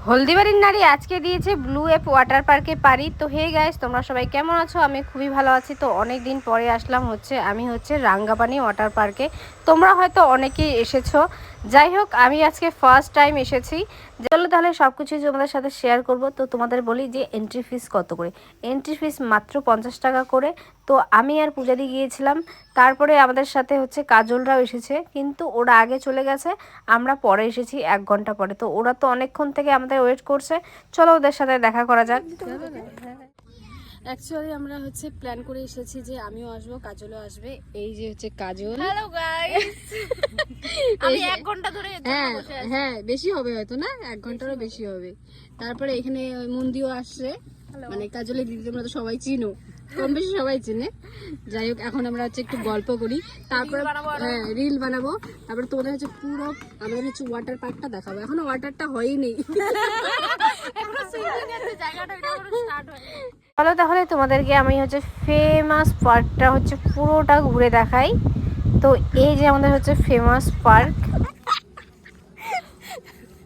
হলদিবাড়ির নারী আজকে দিয়েছে ব্লু এপ ওয়াটার পার্কে পারি। তো হে গাইস, তোমরা সবাই কেমন আছো? আমি খুবই ভালো আছি। তো অনেক দিন পরে আসলাম আমি রাঙ্গাপানি ওয়াটার পার্কে। তোমরা হয়তো অনেকেই এসেছো, যাই হোক আমি আজকে ফার্স্ট টাইম এসেছি। চলো তাহলে সব কিছুই তোমাদের সাথে শেয়ার করব। তো তোমাদের বলি যে এন্ট্রি ফিস কত করে। এন্ট্রি ফিস মাত্র 50 টাকা করে। তো আমি আর পূজাদি গিয়েছিলাম, তারপরে আমাদের সাথে কাজলরাও এসেছে, কিন্তু ওরা আগে চলে গেছে, আমরা পরে এসেছি 1 ঘন্টা পরে। তো ওরা তো অনেকক্ষণ থেকে আমাদের ওয়েট করছে, চলো ওদের সাথে দেখা করা যাক। অ্যাকচুয়ালি আমরা প্ল্যান করে এসেছি যে আমিও আসবো, কাজলও আসবে। এই যে কাজল। Hello guys. আমি 1 ঘন্টা ধরে বসে আছি। হ্যাঁ বেশি হবে হয়তো, না 1 ঘন্টারও বেশি হবে। তারপরে এখানে মন্দিও আসছে, মানে কাজলের দিদি, তোমরা তো সবাই চিনো, কম বেশি সবাই চিনে। যাই হোক, এখন আমরা একটু গল্প করি, তারপরে রিল বানাবো। তারপরে তোমাদের পুরো আমাদের ওয়াটার পার্কটা দেখাবো। এখনো ওয়াটারটা হয়নি, চলো তাহলে তোমাদেরকে আমি ফেমাস পার্কটা পুরোটা ঘুরে দেখাই। তো এই যে আমাদের ফেমাস পার্ক।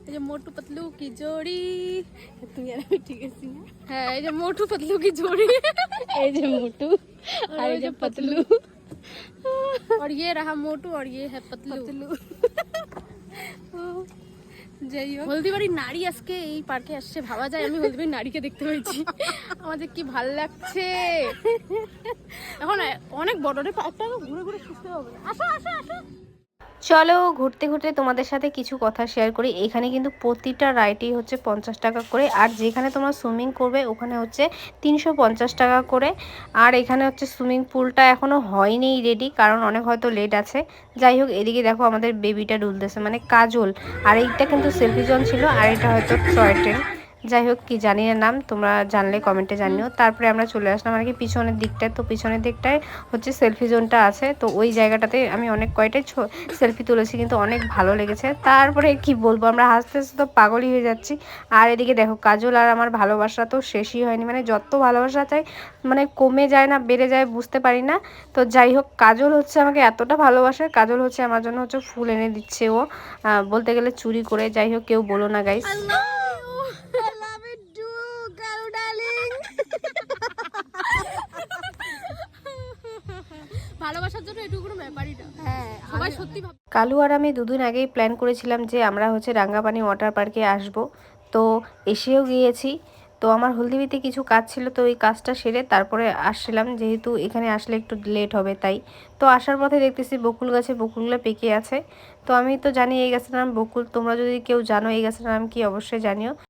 এই যে মোটু পতলু কি জোড়ি, তুমি আর আমি ঠিক আছি না? হ্যাঁ, এই যে মোটু পতলু কি জোড়ি। এই যে মোটু আর এই যে পতলু। और ये रहा मोटू और ये है पतलू। যাই হোক, হলদিবাড়ির নারী আজকে এই পার্কে আসছে, ভাবা যায় আমি হলদিবাড়ির নারীকে দেখতে পেয়েছি। আমাদের কি ভাল লাগছে। এখন অনেক বড় রে পার্কটা, ঘুরে ঘুরে খুঁজতে হবে। আসো আসো আসো। চলো ঘুরতে ঘুরতে তোমাদের সাথে কিছু কথা শেয়ার করি। এখানে কিন্তু প্রতিটা রাইডই 50 টাকা করে, আর যেখানে তোমরা সুইমিং করবে ওখানে 350 টাকা করে। আর এখানে সুইমিং পুলটা এখনো হয়নি রেডি, কারণ অনেক হয়তো লেট আছে। যাই হোক, এদিকে দেখো আমাদের বেবিটা ডুলতেছে, মানে কাজল। আর এইটা কিন্তু সেলফি জোন ছিল, আর এটা হয়তো টয় ট্রেন। যাই হোক, কি জানি না নাম, তোমরা জানলে কমেন্টে জানিও। তারপরে আমরা চলে আসলাম আর কি পিছনের দিকটায়। তো পিছনের দিকটায় সেলফি জোনটা আছে। তো ওই জায়গাটাতে আমি অনেক কয়টাই সেলফি তুলেছি, কিন্তু অনেক ভালো লেগেছে। তারপরে কি বলবো, আমরা হাসতে হাসতে তো পাগলই হয়ে যাচ্ছি। আর এদিকে দেখো কাজল আর আমার ভালোবাসা তো শেষই হয়নি, মানে যত ভালোবাসা চাই, মানে কমে যায় না বেড়ে যায় বুঝতে পারি না। তো যাই হোক, কাজল আমাকে এতটা ভালোবাসে, কাজল আমার জন্য ফুল এনে দিচ্ছে ও, বলতে গেলে চুরি করে। যাই হোক, কেউ বলো না গাইস। ভালোবাসার জন্য এটুকু কোনো ব্যাপারই না। হ্যাঁ, সবাই সত্যি কালু আর আমি দুদিন আগেই প্ল্যান করেছিলাম যে আমরা রাঙ্গাপানি ওয়াটার পার্কে আসব। তো এসেও গিয়েছি। তো আমার হলদিবাড়িতে কিছু কাজ ছিল, তো ওই কাজটা সেরে তারপরে আসছিলাম, যেহেতু এখানে আসলে একটু লেট হবে তাই। তো আসার পথে দেখতেছি বকুল গাছে বকুলগুলো পেকে আছে। তো আমি তো জানি এই গাছের নাম বকুল, তোমরা যদি কেউ জানো এই গাছের নাম কি অবশ্যই জানিও।